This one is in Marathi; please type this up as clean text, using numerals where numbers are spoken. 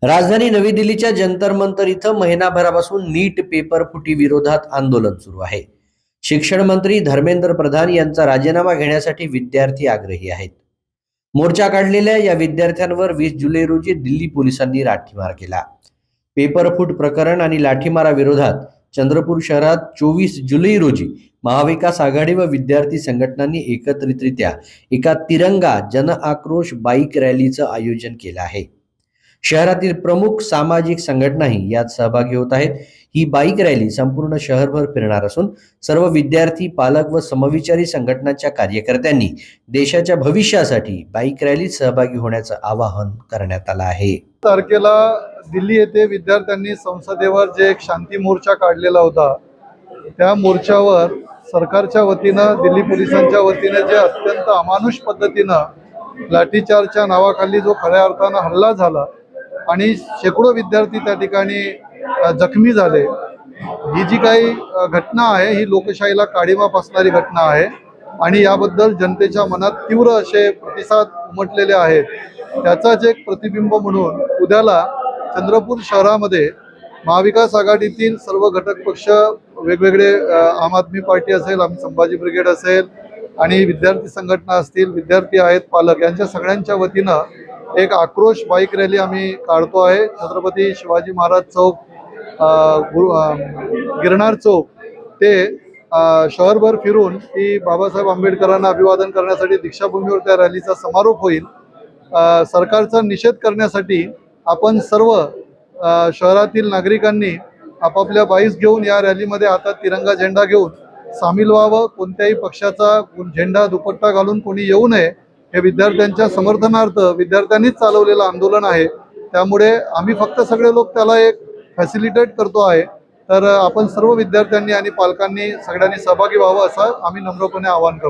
राजधानी नवी दिल्लीच्या जंतर मंतर इथं महिनाभरापासून नीट पेपर फुटी विरोधात आंदोलन सुरू आहे। शिक्षण मंत्री धर्मेंद्र प्रधान यांचा राजीनामा घेण्यासाठी विद्यार्थी आग्रही आहेत। मोर्चा काढलेल्या या विद्यार्थ्यांवर 20 जुलै रोजी दिल्ली पोलिसांनी लाठीमार केला। पेपर फूट प्रकरण आणि लाठीमारा विरोधात चंद्रपूर शहरात 24 जुलै रोजी महाविकास आघाडी व विद्यार्थी संघटनांनी एकत्रितरित्या एका तिरंगा जन आक्रोश बाईक रॅलीचं आयोजन केलं आहे। शहरातील प्रमुख सामाजिक संघटनाही यात सहभागी होत आहेत। ही बाईक रॅली संपूर्ण शहरभर फिरणार असून सर्व विद्यार्थी, पालक व समविचारी संघटनांच्या कार्यकर्त्यांनी देशाच्या भविष्यासाठी बाईक रॅलीत सहभागी होण्याचं आवाहन करण्यात आलं आहे। तारखेला दिल्ली येथे विद्यार्थ्यांनी संसदेवर जे एक शांती मोर्चा काढलेला होता, त्या मोर्चावर सरकारच्या वतीनं, दिल्ली पोलिसांच्या वतीने जे अत्यंत अमानुष पद्धतीनं लाठीचार्जच्या नावाखाली जो खऱ्या अर्थानं हल्ला झाला आणि शेकडो विद्यार्थी त्या ठिकाणी जखमी झाले, ही जी काही घटना आहे ही लोकशाहीला काळिमा फासणारी घटना आहे आणि याबद्दल जनतेच्या मनात तीव्र असे प्रतिसाद उमटलेले आहेत। त्याचाच एक प्रतिबिंब म्हणून उद्याला चंद्रपूर शहरामध्ये महाविकास आघाडीतील सर्व घटक पक्ष, वेगवेगळे आम आदमी पार्टी असेल, आम्ही संभाजी ब्रिगेड असेल आणि विद्यार्थी संघटना असतील, विद्यार्थी आहेत, पालक, यांच्या सगळ्यांच्या वतीनं एक आक्रोश बाईक रॅली आम्ही काढतो आहे। छत्रपती शिवाजी महाराज चौक, गिरनार चौक ते शहरभर फिरून ती बाबासाहेब आंबेडकरांना अभिवादन करण्यासाठी दीक्षाभूमीवर त्या रॅलीचा समारोप होईल। सरकारचा निषेध करण्यासाठी आपण सर्व शहरातील नागरिकांनी आपापल्या बाईक्स घेऊन या रॅलीमध्ये हातात तिरंगा झेंडा घेऊन सामील व्हावं। कोणत्याही पक्षाचा झेंडा, दुपट्टा घालून कोणी येऊ नये। हे विद्यार्थ्यांच्या समर्थनार्थ विद्यार्थ्यांनीच चालवलेलं आंदोलन आहे, त्यामुळे आम्ही फक्त सगळे लोक त्याला एक फॅसिलिटेट करतो आहे। तर आपण सर्व विद्यार्थ्यांनी आणि पालकांनी सगळ्यांनी सहभागी व्हावं असं आम्ही नम्रपणे आवाहन करतो।